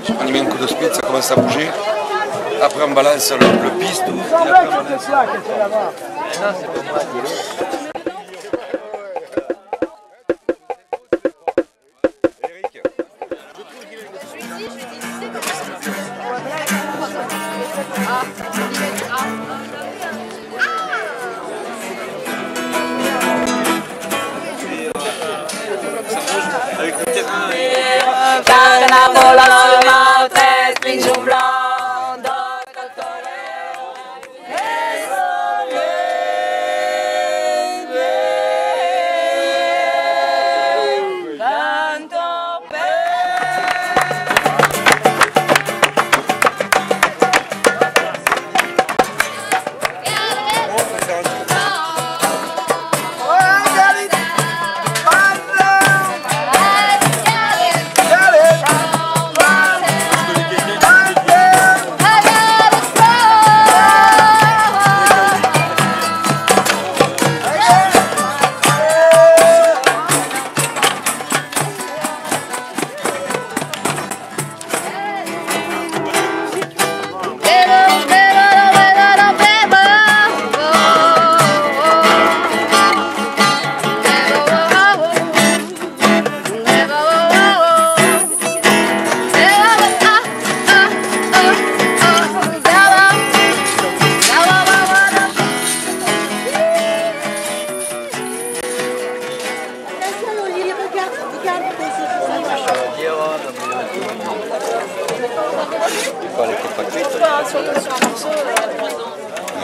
On y met un coup de speed, ça commence à bouger. Après on balance le pistou. Et après on balance. Carnaval, 13 pigeons blancs.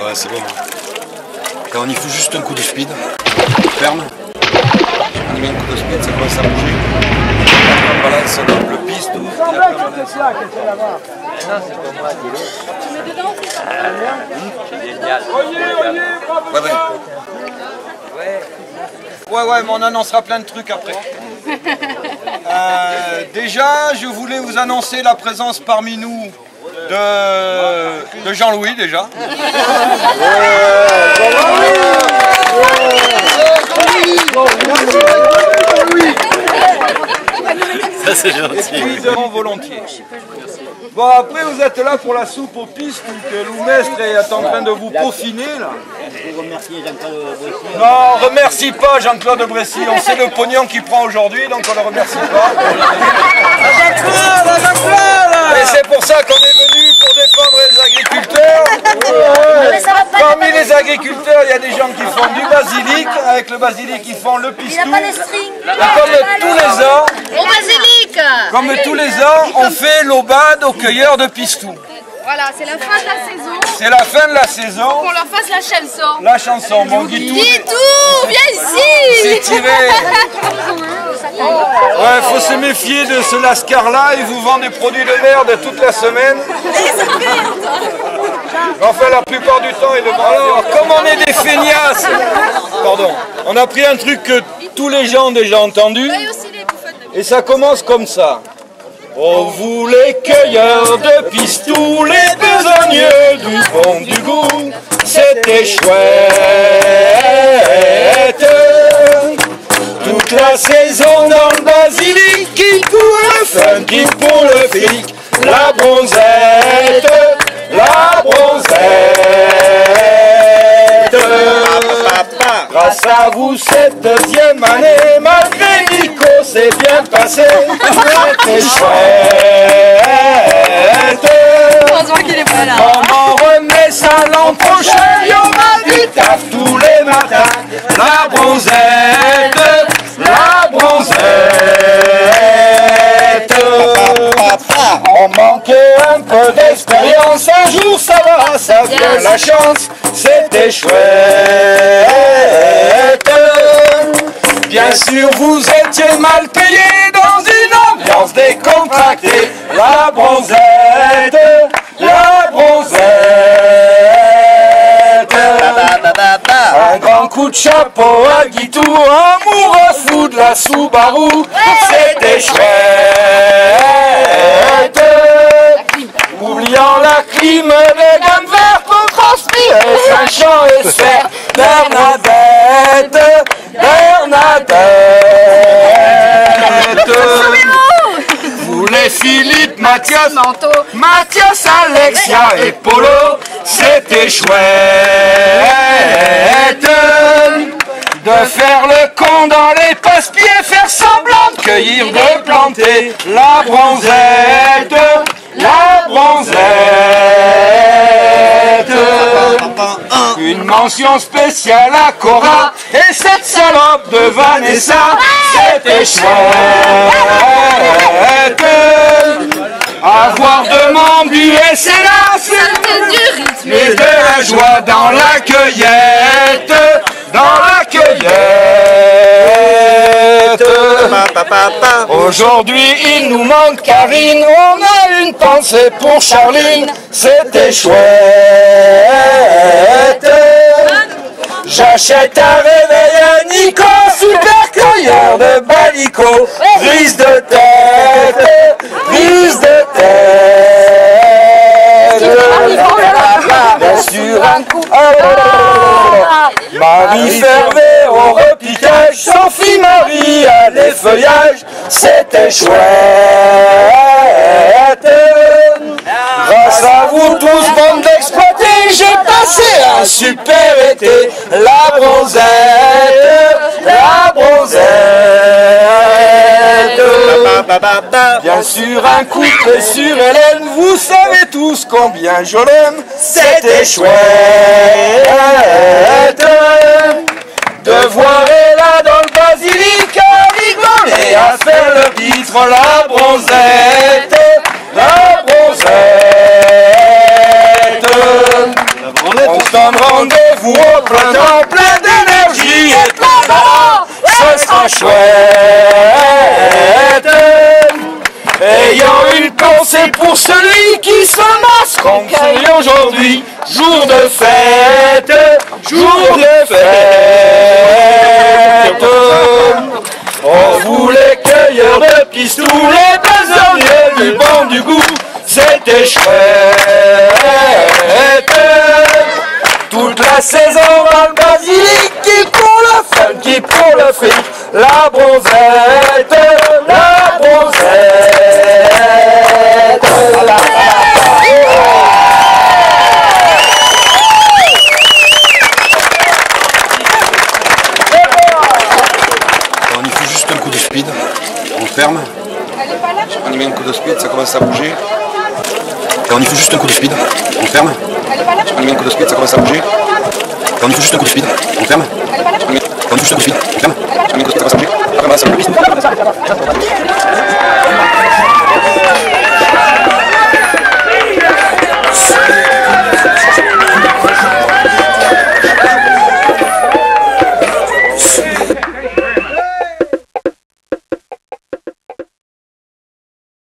Ouais, c'est bon. Quand on y fout juste un coup de speed, on ferme. On y met un coup de speed, ça commence à bouger. Après on balance le pistou. Et après on balance. Tu mets dedans, c'est ça? C'est génial. Ouais, mais on annoncera plein de trucs après. Déjà, je voulais vous annoncer la présence parmi nous de Jean-Louis déjà. Ça c'est gentil. Volontiers. Bon, après vous êtes là pour la soupe aux pistes que Loumestre est en train de vous peaufiner là. Vous remerciez Jean-Claude Bressy. Non, remercie pas Jean-Claude Bressy, on sait le pognon qu'il prend aujourd'hui, donc on le remercie pas. Et c'est pour ça qu'on est venu pour défendre les agriculteurs. Parmi les agriculteurs, il y a des gens qui font du basilic, avec le basilic ils font le pistou. Comme tous les ans, on fait l'aubade aux cueilleurs de pistou. Voilà, c'est la fin de la saison. C'est la fin de la saison. Qu'on leur fasse la chanson. La chanson, bon Guitou. Guitou, viens ici. C'est tiré. Ouais, faut se méfier de ce lascar-là, il vous vend des produits de merde toute la semaine. Enfin, la plupart du temps, il le vend. Alors, comme on est des feignasses, pardon, on a pris un truc que tous les gens ont déjà entendu, et ça commence comme ça. Oh, vous les cueilleurs de pistou, les besogneux du bon du goût, c'était chouette. Toute la saison dans le basilic, qui pour le fun, qui pour le fric, la bronzette, la bronzette. Grâce à vous, cette deuxième année, malgré Nico, c'est bien passé. C'était chouette. Heureusement qu'il est pas là. On en remet ça l'an prochain, il y aura du taf tous les matins. La bronzette, la bronzette. On manquait un peu d'expérience, un jour ça va, ça vient la chance, c'était chouette. Bien sûr vous étiez mal payé dans une ambiance décontractée. La bronzette, la bronzette. Un grand coup de chapeau à Guitou, amoureux fou de la Subaru, c'était chouette. Oubliant la clim, les gammes vertes qu'on transpirait, Saint-Champ et Sphère, Bernadette, Bernadette. Vous les André, Philippe, Mathias, Mathias, Alexia et Polo, c'était chouette de faire le con dans les passe-pieds, faire semblant de cueillir, de planter la bronzette, la bronzette. Une mention spéciale à Cora et cette salope de Vanessa, c'était chouette. Avoir de m'embuer, c'est la fête du rythme et de la joie dans la cueillette, dans la cueillette. Aujourd'hui il nous manque Karine, on a une pensée pour Charline, c'était chouette. J'achète un réveil à Nico, super cueilleur de balico, prise de tête, prise de tête. Bien sûr un coup. Marie Fervé au repiquage, Sophie Marie à l'effeuillage, c'était chouette. Grâce à vous tous, bande d'exploités, j'ai passé un super été. La bronzette, la bronzette. Bien sûr un couple sur Hélène, vous savez tous combien je l'aime. C'était chouette de voir Ella dans le basilic à rigoler, à faire le pitre, la bronzette, la bronzette. On se donne rendez-vous au printemps, plein d'énergie et plein d'argent, ce sera chouette. Ayant une pensée pour celui qui se masque comme celui aujourd'hui, jour de fête, jour de fête. Oh vous les cueilleurs de pistous, les besogneux du bon du goût, c'était chouette. Toute la saison dans le basilic, qui pour le fun, qui pour le fric, la bronzette, la bronzette. On y fait juste un coup de speed, on ferme, on y met un coup de speed, ça commence à bouger. Et on y fait juste un coup de speed, on ferme, on y met un coup de speed, ça commence à bouger. Et on y fait juste un coup de speed, on ferme, on y fait juste un coup de speed, on ferme, on y met un coup de speed, ça commence à bouger.